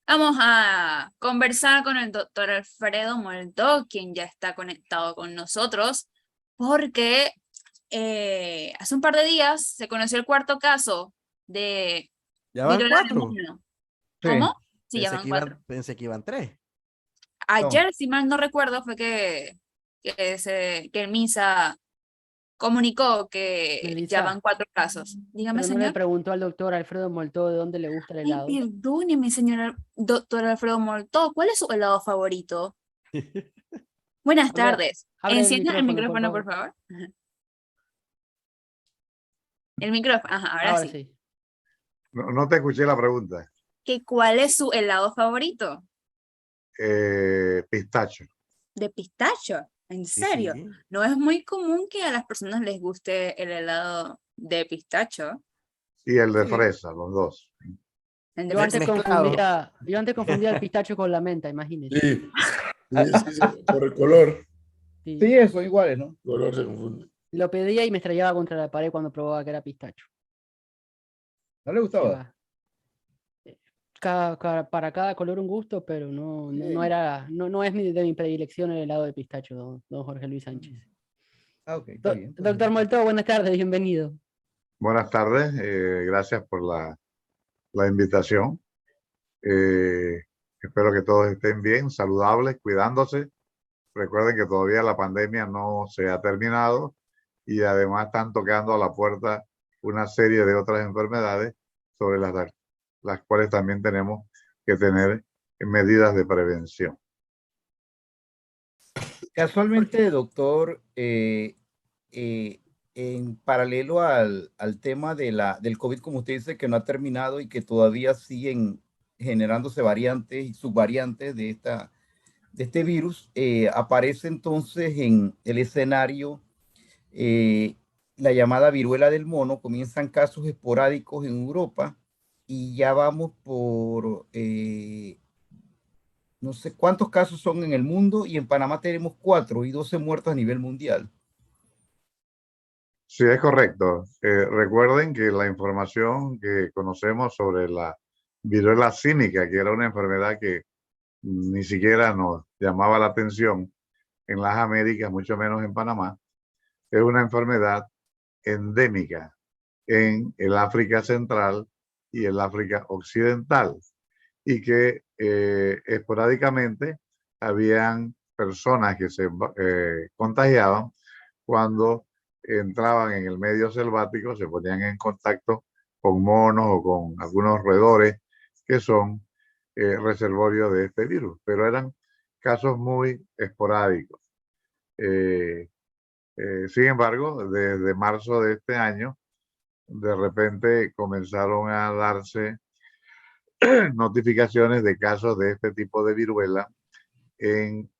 Vamos a conversar con el doctor Alfredo Moltó, quien ya está conectado con nosotros, porque hace un par de días se conoció el cuarto caso de ¿Ya van viruela del cuatro? mono. Sí. ¿Cómo? Sí, ya van cuatro. Pensé que iban tres. Ayer, si mal no recuerdo, fue que el MINSA comunicó que ya Melissa, van 4 casos. Dígame, pero no le señor. preguntó al doctor Alfredo Moltó de dónde le gusta el Ay, helado. perdóneme, señor doctor Alfredo Moltó. ¿Cuál es su helado favorito? Buenas tardes. Abre el Encienda el micrófono, por micrófono, por favor. favor. Ajá. El micrófono. Ajá, ahora Ahora sí. sí. No te escuché la pregunta. ¿Cuál es su helado favorito? Pistacho. ¿De pistacho? ¿En Sí, serio? sí. No es muy común que a las personas les guste el helado de pistacho. Y el de Sí. fresa, los dos. El de Yo antes Mezclado. confundía el pistacho con la menta, imagínese. Sí, sí, por el color. Sí. Sí, son iguales, ¿no? El color se confunde. Lo pedía y me estrellaba contra la pared cuando probaba que era pistacho. ¿No le ¿Qué gustaba? va? Para cada color un gusto, pero no es de mi predilección el helado de pistacho, don Jorge Luis Sánchez. Ok, está bien. Está Doctor bien. Moltó, buenas tardes, bienvenido. Buenas tardes. Gracias por la invitación. Espero que todos estén bien, saludables, cuidándose. Recuerden que todavía la pandemia no se ha terminado y además están tocando a la puerta una serie de otras enfermedades sobre las cuales también tenemos que tener medidas de prevención. Casualmente, doctor, en paralelo al tema del COVID, como usted dice, que no ha terminado y que todavía siguen generándose variantes y subvariantes de este virus, aparece entonces en el escenario eh, la llamada viruela del mono. Comienzan casos esporádicos en Europa y ya vamos por no sé cuántos casos son en el mundo, y en Panamá tenemos 4 y 12 muertos a nivel mundial. Sí, es correcto. Recuerden que la información que conocemos sobre la viruela símica, que era una enfermedad que ni siquiera nos llamaba la atención en las Américas, mucho menos en Panamá, es una enfermedad endémica en el África Central y el África Occidental, y que esporádicamente habían personas que se contagiaban cuando entraban en el medio selvático, se ponían en contacto con monos o con algunos roedores que son reservorios de este virus, pero eran casos muy esporádicos. Sin embargo, desde marzo de este año, de repente comenzaron a darse notificaciones de casos de este tipo de viruela en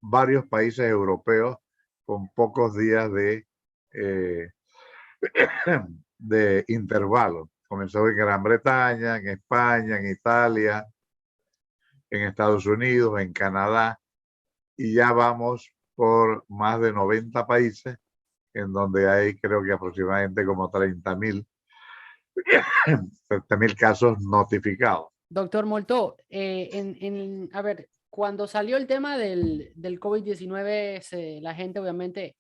varios países europeos con pocos días eh, de intervalo. Comenzó en Gran Bretaña, en España, en Italia, en Estados Unidos, en Canadá, y ya vamos por más de 90 países en donde hay, creo que aproximadamente como 30.000 casos notificados. Doctor Moltó, a ver, cuando salió el tema del COVID-19, la gente obviamente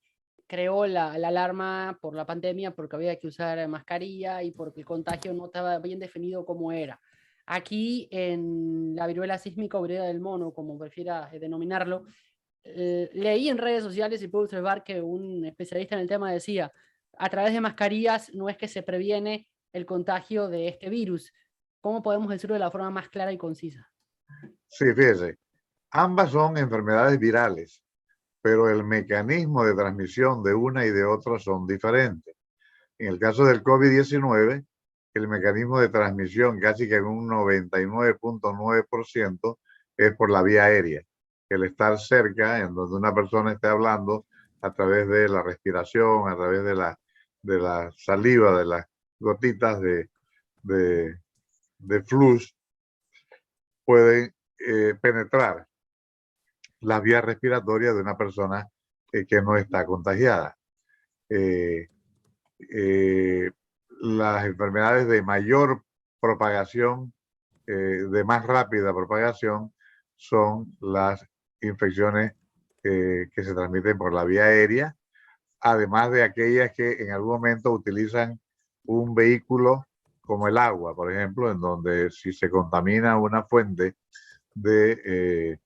creó la alarma por la pandemia porque había que usar mascarilla y porque el contagio no estaba bien definido cómo era. Aquí en la viruela sísmica o viruela del mono, como prefiera denominarlo, leí en redes sociales y pude observar que un especialista en el tema decía, a través de mascarillas no es que se previene el contagio de este virus. ¿Cómo podemos decirlo de la forma más clara y concisa? Sí, fíjese, ambas son enfermedades virales, pero el mecanismo de transmisión de una y de otra son diferentes. En el caso del COVID-19, el mecanismo de transmisión casi que en un 99.9% es por la vía aérea. El estar cerca, en donde una persona esté hablando a través de la respiración, a través de la saliva, de las gotitas de flux, pueden penetrar las vías respiratorias de una persona que no está contagiada. Eh, las enfermedades de mayor propagación de más rápida propagación son las infecciones que se transmiten por la vía aérea, además de aquellas que en algún momento utilizan un vehículo como el agua, por ejemplo, en donde si se contamina una fuente de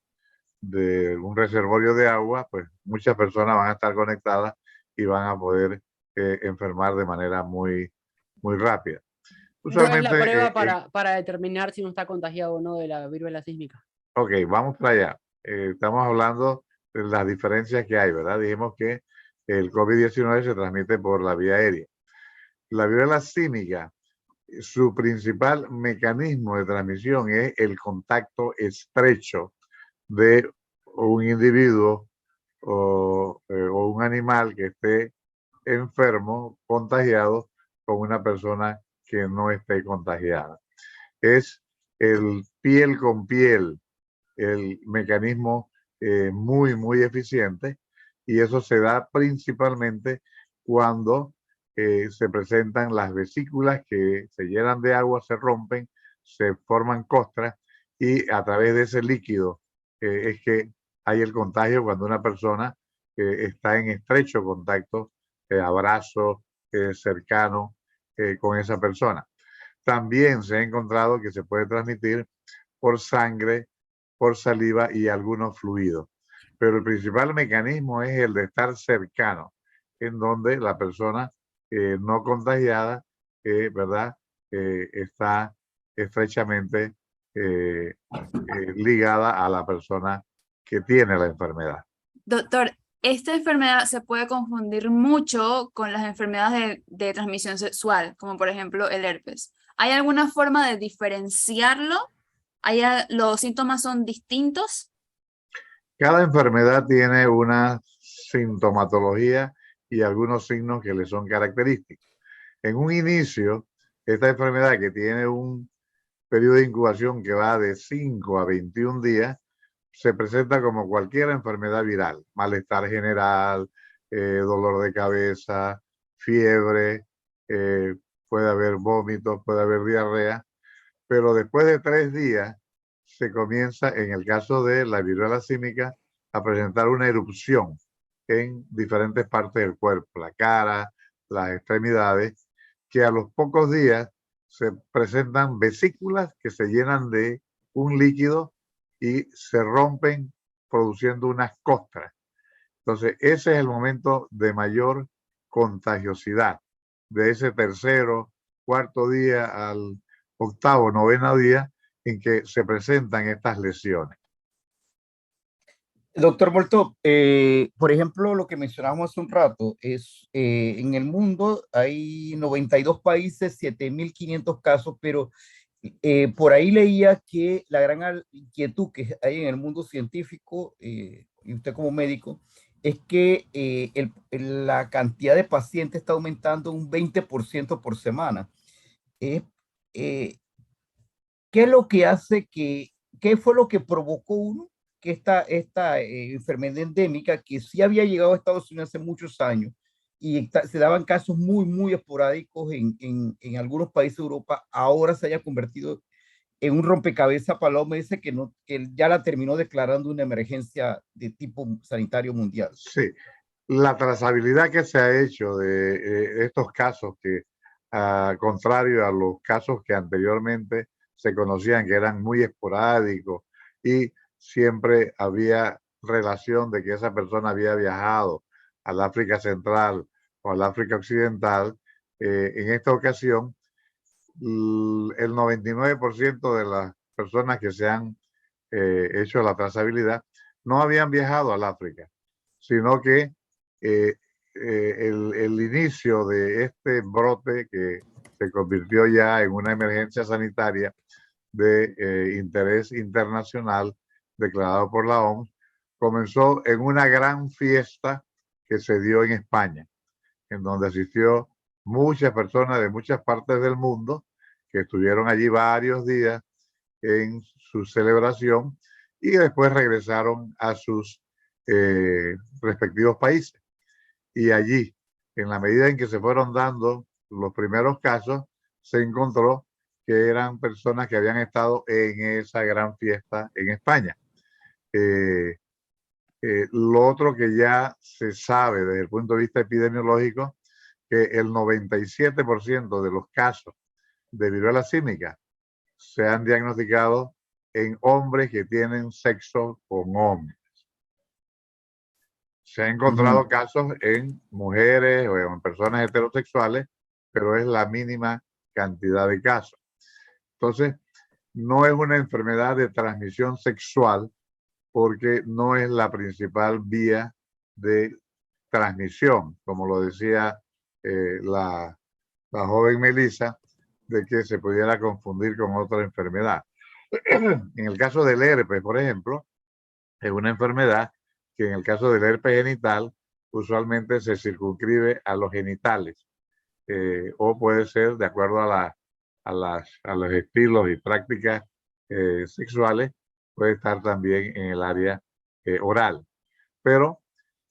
un reservorio de agua, pues muchas personas van a estar conectadas y van a poder enfermar de manera muy rápida. ¿Cuál es la Usualmente, prueba para determinar si uno está contagiado o no de la viruela sísmica? ok, vamos para allá. Estamos hablando de las diferencias que hay, ¿verdad? Dijimos que el COVID-19 se transmite por la vía aérea. La viruela sísmica, su principal mecanismo de transmisión es el contacto estrecho de un individuo o un animal que esté enfermo, contagiado, con una persona que no esté contagiada. Es el piel con piel, el mecanismo muy eficiente, y eso se da principalmente cuando se presentan las vesículas que se llenan de agua, se rompen, se forman costras, y a través de ese líquido es que hay el contagio cuando una persona está en estrecho contacto, abrazo cercano con esa persona. También se ha encontrado que se puede transmitir por sangre, por saliva y algunos fluidos. Pero el principal mecanismo es el de estar cercano, en donde la persona no contagiada, ¿verdad? Está estrechamente ligada a la persona que tiene la enfermedad. Doctor, esta enfermedad se puede confundir mucho con las enfermedades de transmisión sexual, como por ejemplo el herpes. ¿Hay alguna forma de diferenciarlo? ¿Los síntomas son distintos? Cada enfermedad tiene una sintomatología y algunos signos que le son característicos. En un inicio, esta enfermedad, que tiene un periodo de incubación que va de 5 a 21 días, se presenta como cualquier enfermedad viral: malestar general, dolor de cabeza, fiebre, puede haber vómitos, puede haber diarrea, pero después de 3 días se comienza, en el caso de la viruela símica, a presentar una erupción en diferentes partes del cuerpo, la cara, las extremidades, que a los pocos días se presentan vesículas que se llenan de un líquido y se rompen produciendo unas costras. Entonces, ese es el momento de mayor contagiosidad, de ese tercero, cuarto día al octavo, noveno día, en que se presentan estas lesiones. Doctor Molto, por ejemplo, lo que mencionábamos hace un rato es, en el mundo hay 92 países, 7.500 casos, pero por ahí leía que la gran inquietud que hay en el mundo científico, y usted como médico, es que la cantidad de pacientes está aumentando un 20% por semana. Eh, eh, ¿Qué es lo que hace qué fue lo que provocó que esta enfermedad endémica, que sí había llegado a Estados Unidos hace muchos años y se daban casos muy esporádicos en algunos países de Europa, ahora se haya convertido en un rompecabezas para la OMS, que ya la terminó declarando una emergencia de tipo sanitario mundial? Sí, la trazabilidad que se ha hecho de estos casos, que contrario a los casos que anteriormente se conocían, que eran muy esporádicos y siempre había relación de que esa persona había viajado al África Central o al África Occidental, en esta ocasión el 99% de las personas que se han hecho la trazabilidad no habían viajado al África, sino que el inicio de este brote, que se convirtió ya en una emergencia sanitaria de interés internacional declarado por la OMS, comenzó en una gran fiesta que se dio en España, en donde asistió muchas personas de muchas partes del mundo, que estuvieron allí varios días en su celebración y después regresaron a sus respectivos países. Y allí, en la medida en que se fueron dando los primeros casos, se encontró que eran personas que habían estado en esa gran fiesta en España. Lo otro que ya se sabe desde el punto de vista epidemiológico, que el 97% de los casos de viruela símica se han diagnosticado en hombres que tienen sexo con hombres. Se han encontrado casos en mujeres o en personas heterosexuales, pero es la mínima cantidad de casos. Entonces, no es una enfermedad de transmisión sexual porque no es la principal vía de transmisión, como lo decía la joven Melissa, de que se pudiera confundir con otra enfermedad. En el caso del herpes, por ejemplo, es una enfermedad que en el caso del herpes genital usualmente se circunscribe a los genitales, o puede ser de acuerdo a los estilos y prácticas sexuales, puede estar también en el área oral. Pero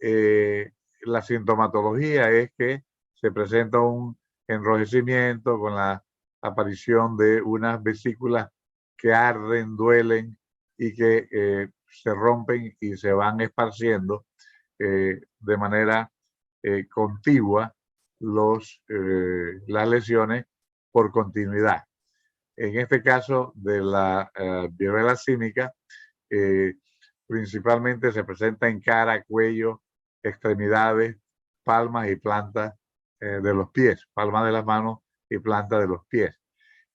la sintomatología es que se presenta un enrojecimiento con la aparición de unas vesículas que arden, duelen y que se rompen y se van esparciendo de manera contigua las lesiones por continuidad. En este caso de la viruela símica, principalmente se presenta en cara, cuello, extremidades, palmas y plantas de los pies, palmas de las manos y plantas de los pies.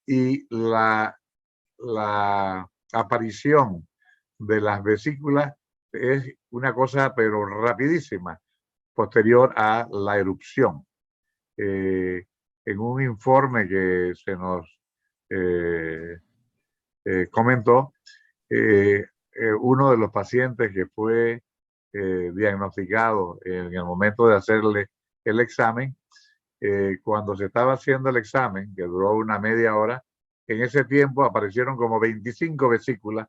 Y la aparición de las vesículas es una cosa pero rapidísima, posterior a la erupción. En un informe que se nos comentó, uno de los pacientes que fue diagnosticado en el momento de hacerle el examen, cuando se estaba haciendo el examen, que duró una media hora, en ese tiempo aparecieron como 25 vesículas,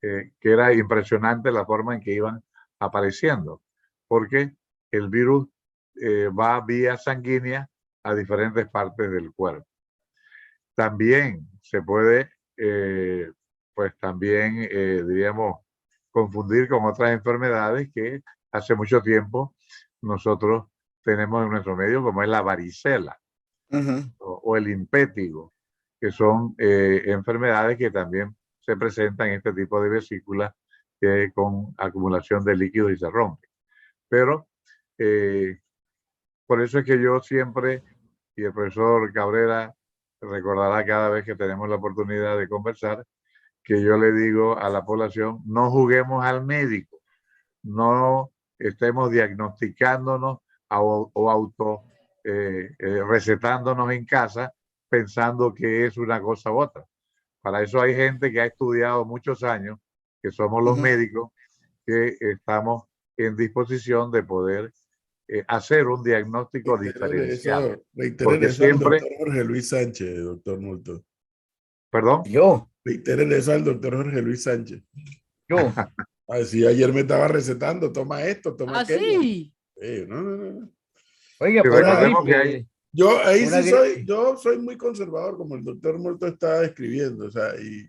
que era impresionante la forma en que iban apareciendo, porque el virus va vía sanguínea a diferentes partes del cuerpo. También se puede, pues también, diríamos, confundir con otras enfermedades que hace mucho tiempo nosotros tenemos en nuestro medio, como es la varicela o el impétigo, que son enfermedades que también se presentan en este tipo de vesículas con acumulación de líquidos y se rompen. Pero por eso es que yo siempre, y el profesor Cabrera recordará cada vez que tenemos la oportunidad de conversar, que yo le digo a la población, no juguemos al médico, no estemos diagnosticándonos o auto recetándonos en casa pensando que es una cosa u otra. Para eso hay gente que ha estudiado muchos años, que somos los médicos, que estamos en disposición de poder hacer un diagnóstico diferenciado. Reiteren eso al doctor Jorge Luis Sánchez, doctor Molto. ¿Perdón? Yo. Reiteren eso al doctor Jorge Luis Sánchez. Yo. Así ayer me estaba recetando, toma esto, toma aquello. Sí. No. Oiga, Sí, por una recordemos que gripe. Yo ahí sí soy muy conservador, como el doctor Molto está describiendo, o sea, y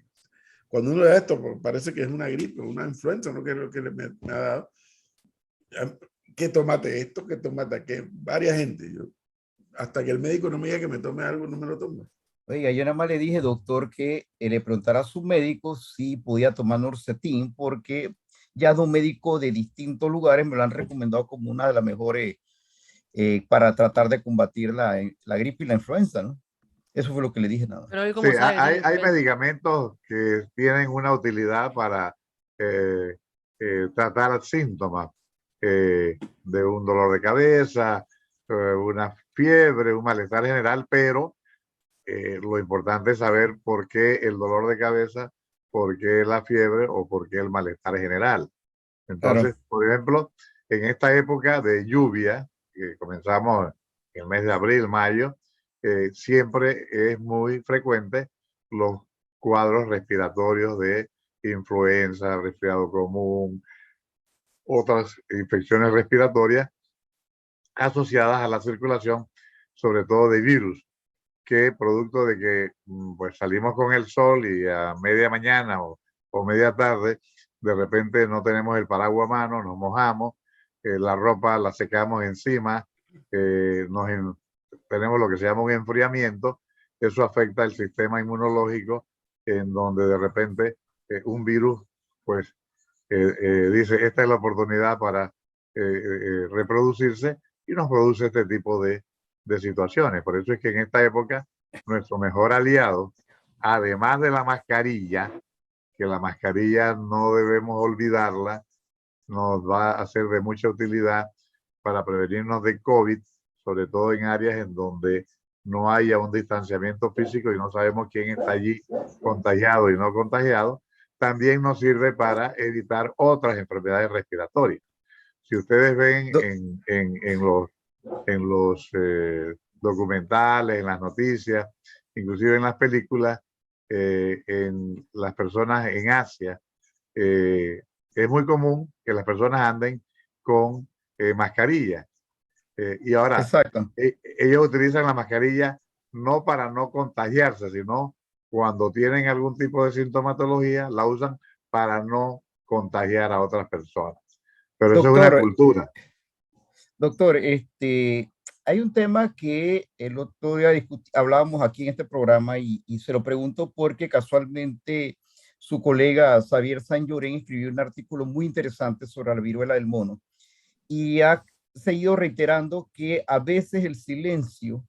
cuando uno ve esto, pues, parece que es una gripe, una influenza, ¿no? Que es lo que me ha dado. Que tómate esto, que tómate aquello, varias gente. Yo, hasta que el médico no me diga que me tome algo, no me lo tomo. Oiga, yo nada más le dije, doctor, que le preguntara a su médico si podía tomar Norcetin, porque ya de un médico de distintos lugares me lo han recomendado como una de las mejores para tratar de combatir la gripe y la influenza, ¿no? Eso fue lo que le dije, nada. Pero sí, hay medicamentos que tienen una utilidad para tratar síntomas de un dolor de cabeza, una fiebre, un malestar general, pero lo importante es saber por qué el dolor de cabeza, por qué la fiebre o por qué el malestar general. Entonces, por ejemplo, en esta época de lluvia, que comenzamos en el mes de abril, mayo, siempre es muy frecuente los cuadros respiratorios de influenza, resfriado común, otras infecciones respiratorias asociadas a la circulación, sobre todo de virus, que producto de que pues salimos con el sol y a media mañana o media tarde, de repente no tenemos el paraguas a mano, nos mojamos, la ropa la secamos encima, tenemos lo que se llama un enfriamiento, eso afecta el sistema inmunológico, en donde de repente un virus pues dice, esta es la oportunidad para reproducirse y nos produce este tipo de situaciones. Por eso es que en esta época nuestro mejor aliado, además de la mascarilla, que la mascarilla no debemos olvidarla, nos va a ser de mucha utilidad para prevenirnos de COVID, sobre todo en áreas en donde no haya un distanciamiento físico y no sabemos quién está allí contagiado y no contagiado. También nos sirve para evitar otras enfermedades respiratorias. Si ustedes ven en los documentales, en las noticias, inclusive en las películas, en las personas en Asia, es muy común que las personas anden con mascarilla. Y ahora, ellos utilizan la mascarilla no para no contagiarse, sino cuando tienen algún tipo de sintomatología, la usan para no contagiar a otras personas. Pero eso es una cultura. Doctor, hay un tema que el otro día hablábamos aquí en este programa y se lo pregunto porque casualmente su colega Xavier San Llorén escribió un artículo muy interesante sobre la viruela del mono y ha seguido reiterando que a veces el silencio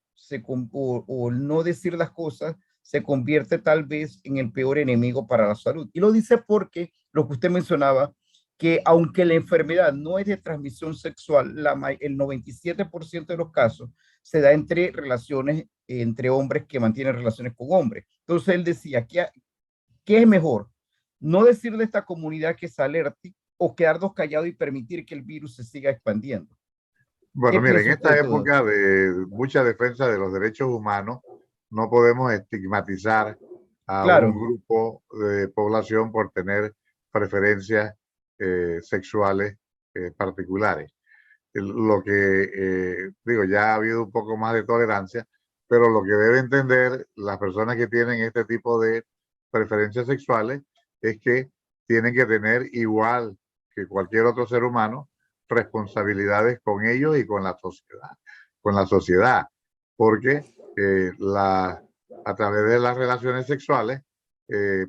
o el no decir las cosas se convierte tal vez en el peor enemigo para la salud. Y lo dice porque lo que usted mencionaba, que aunque la enfermedad no es de transmisión sexual, el 97% de los casos se da entre relaciones, entre hombres que mantienen relaciones con hombres. Entonces él decía, ¿qué es mejor? No decirle a esta comunidad que se alerte o quedarnos callados y permitir que el virus se siga expandiendo. Bueno, mira, en esta época de mucha defensa de los derechos humanos, no podemos estigmatizar a un grupo de población por tener preferencias sexuales particulares. Lo que digo, ya ha habido un poco más de tolerancia, pero lo que debe entender las personas que tienen este tipo de preferencias sexuales es que tienen que tener, igual que cualquier otro ser humano, responsabilidades con ellos y con la sociedad, porque a través de las relaciones sexuales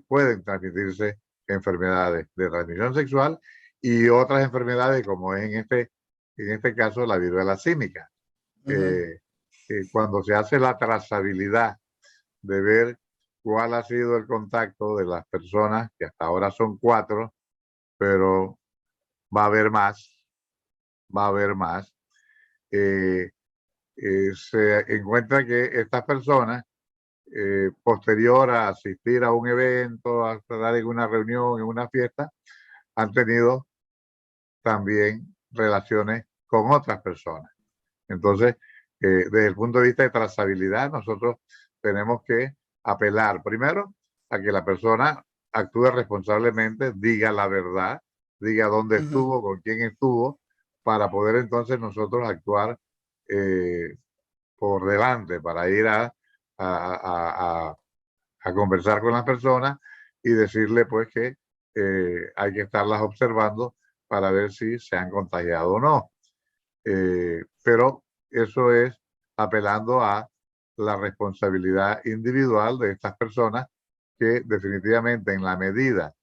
pueden transmitirse enfermedades de transmisión sexual y otras enfermedades como es en este caso la viruela símica. Cuando se hace la trazabilidad de ver cuál ha sido el contacto de las personas, que hasta ahora son 4, pero va a haber más, se encuentra que estas personas, posterior a asistir a un evento, a estar en una reunión, en una fiesta, han tenido también relaciones con otras personas. Entonces, desde el punto de vista de trazabilidad, nosotros tenemos que apelar primero a que la persona actúe responsablemente, diga la verdad, diga dónde estuvo, con quién estuvo, para poder entonces nosotros actuar por delante, para ir a conversar con las personas y decirle pues que hay que estarlas observando para ver si se han contagiado o no. Pero eso es apelando a la responsabilidad individual de estas personas que definitivamente en la medida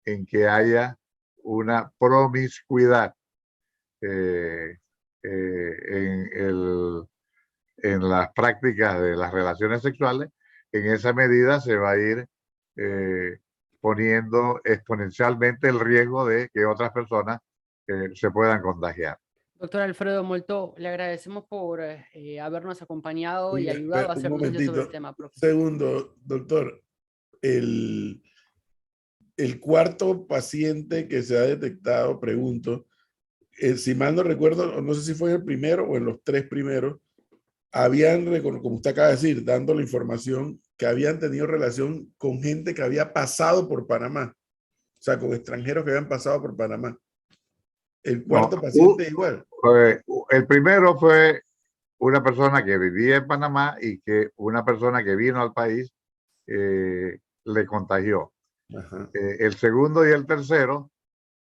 en que haya una promiscuidad en las prácticas de las relaciones sexuales, en esa medida se va a ir poniendo exponencialmente el riesgo de que otras personas se puedan contagiar. Doctor Alfredo Molto, le agradecemos por habernos acompañado y ayudado a hacer luces sobre el tema, profesor. Segundo, doctor, el cuarto paciente que se ha detectado, pregunto, si mal no recuerdo, no sé si fue en el primero o en los 3 primeros, habían, como usted acaba de decir, dando la información que habían tenido relación con gente que había pasado por Panamá, o sea, con extranjeros que habían pasado por Panamá. El cuarto paciente igual. El primero fue una persona que vivía en Panamá y que una persona que vino al país le contagió. Ajá. El segundo y el tercero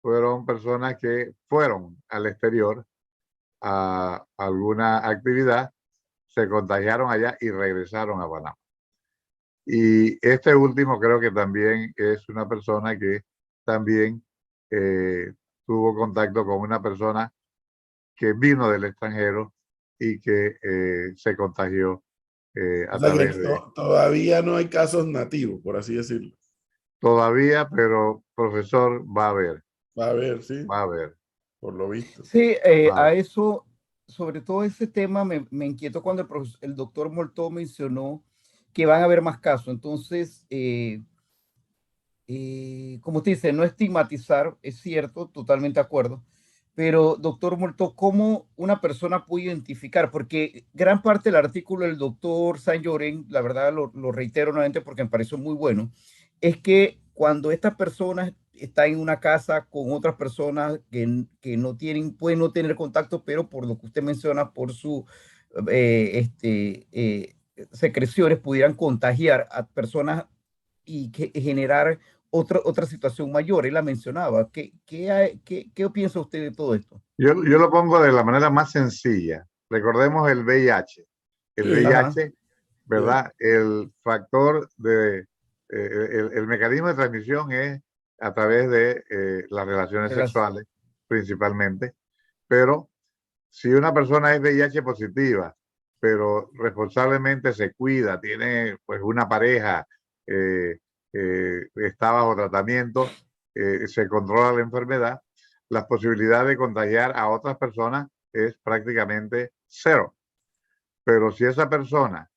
fueron personas que fueron al exterior a alguna actividad, se contagiaron allá y regresaron a Panamá. Y este último creo que también es una persona que también tuvo contacto con una persona que vino del extranjero y que se contagió O a sea que través de... todavía no hay casos nativos, por así decirlo. Todavía, pero profesor, va a haber, Va a haber, sí, va a haber. por lo visto. Sí, va a a haber. eso, sobre todo ese tema, me inquietó cuando el doctor Moltó mencionó que van a haber más casos. Entonces, como usted dice, no estigmatizar, es cierto, totalmente de acuerdo. Pero, doctor Moltó, ¿cómo una persona puede identificar? Porque gran parte del artículo del doctor Saint Lloren, la verdad lo reitero nuevamente porque me pareció muy bueno, es que cuando estas personas están en una casa con otras personas que no tienen, pueden no tener contacto, pero por lo que usted menciona, por su secreciones, pudieran contagiar a personas y generar otra situación mayor. Él la mencionaba. ¿Qué piensa usted de todo esto? Yo lo pongo de la manera más sencilla. Recordemos el VIH. El Sí. Ajá, VIH, ¿verdad? El factor de, el mecanismo de transmisión es a través de las relaciones sexuales, principalmente. Pero si una persona es VIH positiva, pero responsablemente se cuida, tiene pues una pareja, está bajo tratamiento, se controla la enfermedad, la posibilidad de contagiar a otras personas es prácticamente cero. Pero si esa persona,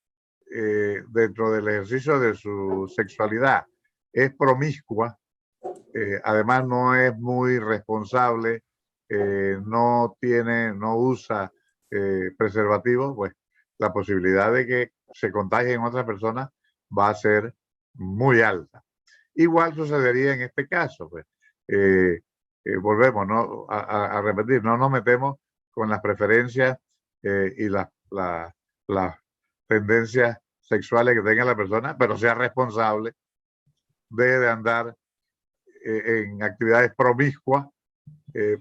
dentro del ejercicio de su sexualidad, es promiscua, además no es muy responsable, no usa preservativo, pues la posibilidad de que se contagien otras personas va a ser muy alta. Igual sucedería en este caso, pues. Volvemos, ¿no? a repetir, no nos metemos con las preferencias y las tendencias sexuales que tenga la persona, pero sea responsable, debe de andar en actividades promiscuas,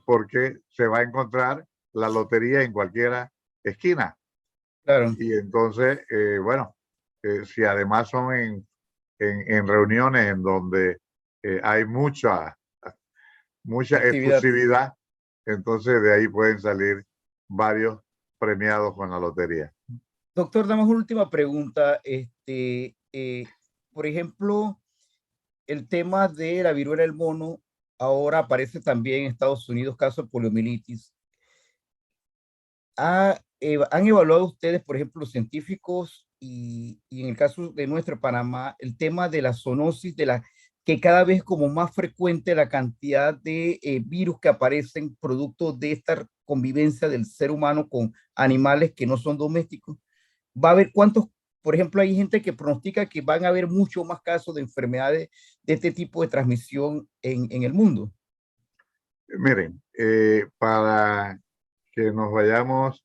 porque se va a encontrar la lotería en cualquier esquina. claro. Y entonces, bueno, si además son en reuniones en donde hay mucha Actividad. efusividad, entonces de ahí pueden salir varios premiados con la lotería. Doctor, damos una última pregunta. Por ejemplo, el tema de la viruela del mono ahora aparece también en Estados Unidos, caso de poliomielitis. ¿Han evaluado ustedes, por ejemplo, los científicos y en el caso de nuestro Panamá, el tema de la zoonosis, que cada vez es como más frecuente la cantidad de virus que aparecen producto de esta convivencia del ser humano con animales que no son domésticos? ¿Va a haber cuántos? Por ejemplo, hay gente que pronostica que van a haber muchos más casos de enfermedades de este tipo de transmisión en el mundo. Miren, para que nos vayamos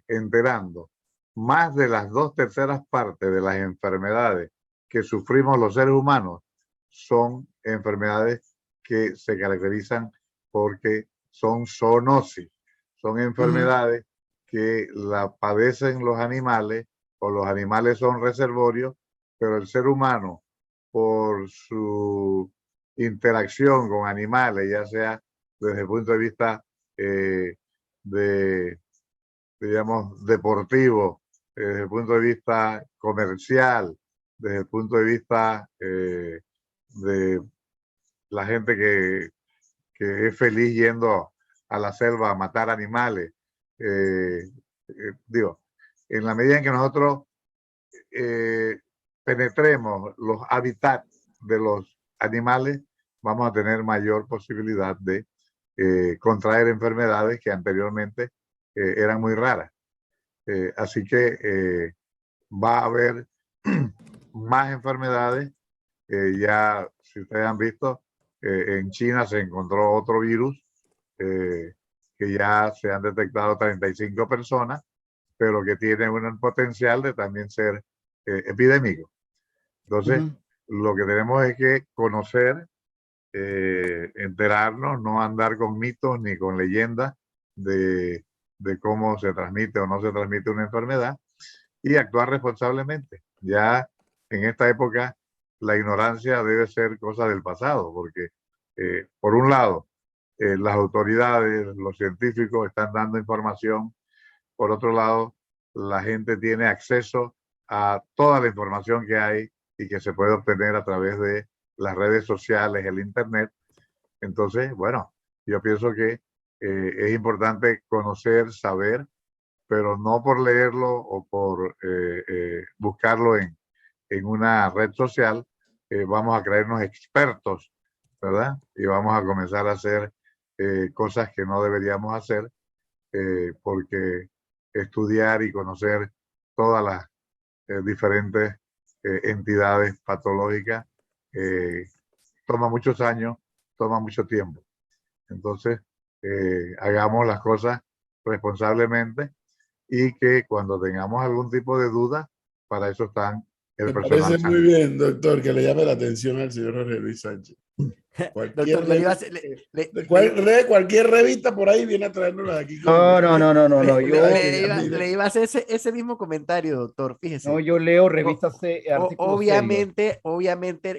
enterando, más de las 2/3 partes de las enfermedades que sufrimos los seres humanos son enfermedades que se caracterizan porque son zoonosis, son enfermedades que la padecen los animales o los animales son reservorios, pero el ser humano, por su interacción con animales, ya sea desde el punto de vista digamos, deportivo, desde el punto de vista comercial, desde el punto de vista de la gente que es feliz yendo a la selva a matar animales. Digo, en la medida en que nosotros penetremos los hábitats de los animales, vamos a tener mayor posibilidad de contraer enfermedades que anteriormente eran muy raras. Así que va a haber más enfermedades. Ya, si ustedes han visto, en China se encontró otro virus que ya se han detectado 35 personas, pero que tienen un potencial de también ser epidémico. Entonces, lo que tenemos es que conocer, enterarnos, no andar con mitos ni con leyendas de cómo se transmite o no se transmite una enfermedad, y actuar responsablemente. Ya en esta época la ignorancia debe ser cosa del pasado, porque por un lado las autoridades, los científicos están dando información, por otro lado la gente tiene acceso a toda la información que hay y que se puede obtener a través de las redes sociales, el internet. Entonces, bueno, yo pienso que es importante conocer, saber, pero no por leerlo o por buscarlo en una red social, vamos a creernos expertos, ¿verdad? Y vamos a comenzar a hacer cosas que no deberíamos hacer, porque estudiar y conocer todas las diferentes entidades patológicas toma muchos años, toma mucho tiempo. Entonces, hagamos las cosas responsablemente, y que cuando tengamos algún tipo de duda, para eso están el Me personal parece muy sanitario. bien, doctor, que le llame la atención al señor Jorge Luis Sánchez. Cualquier, Doctor, cualquier revista por ahí viene a traérnosla de aquí. No, le iba a hacer ese mismo comentario, doctor, fíjese. No, yo leo revistas, artículos obviamente,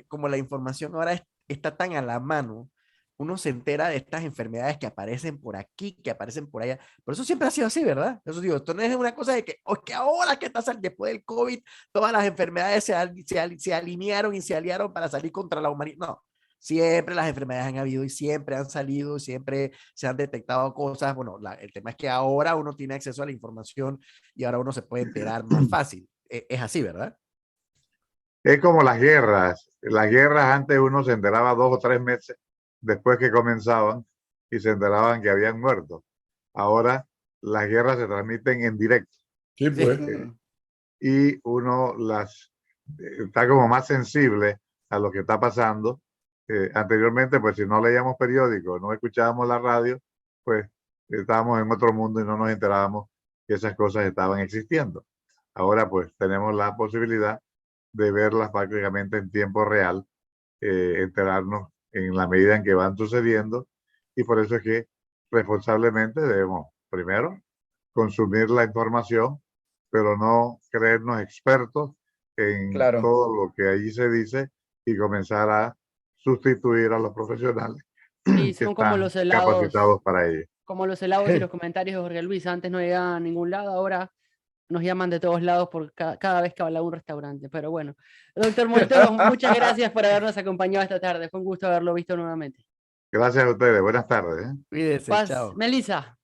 como la información ahora está tan a la mano, uno se entera de estas enfermedades que aparecen por aquí, que aparecen por allá. Pero eso siempre ha sido así, ¿verdad? Eso digo, esto no es una cosa de que, que ahora que está después del COVID, todas las enfermedades se alinearon y se aliaron para salir contra la humanidad. No, siempre las enfermedades han habido y siempre han salido, siempre se han detectado cosas. Bueno, el tema es que ahora uno tiene acceso a la información y ahora uno se puede enterar más fácil. Es así, ¿verdad? Es como las guerras. Las guerras antes uno se enteraba 2 o 3 meses después que comenzaban y se enteraban que habían muerto. Ahora las guerras se transmiten en directo. Sí, pues. Y uno está como más sensible a lo que está pasando. Anteriormente, pues si no leíamos periódicos, no escuchábamos la radio, pues estábamos en otro mundo y no nos enterábamos que esas cosas estaban existiendo. Ahora pues tenemos la posibilidad de verlas prácticamente en tiempo real, enterarnos en la medida en que van sucediendo, y por eso es que responsablemente debemos, primero, consumir la información, pero no creernos expertos en todo lo que allí se dice y comenzar a sustituir a los profesionales Sí, que son como están los helados, capacitados para ello. como los helados y los comentarios de Jorge Luis. Antes no llegaban a ningún lado, ahora nos llaman de todos lados por cada vez que habla un restaurante. Pero bueno, doctor Molto, muchas gracias por habernos acompañado esta tarde. Fue un gusto haberlo visto nuevamente. Gracias a ustedes. Buenas tardes. Cuídese, chao. Melissa.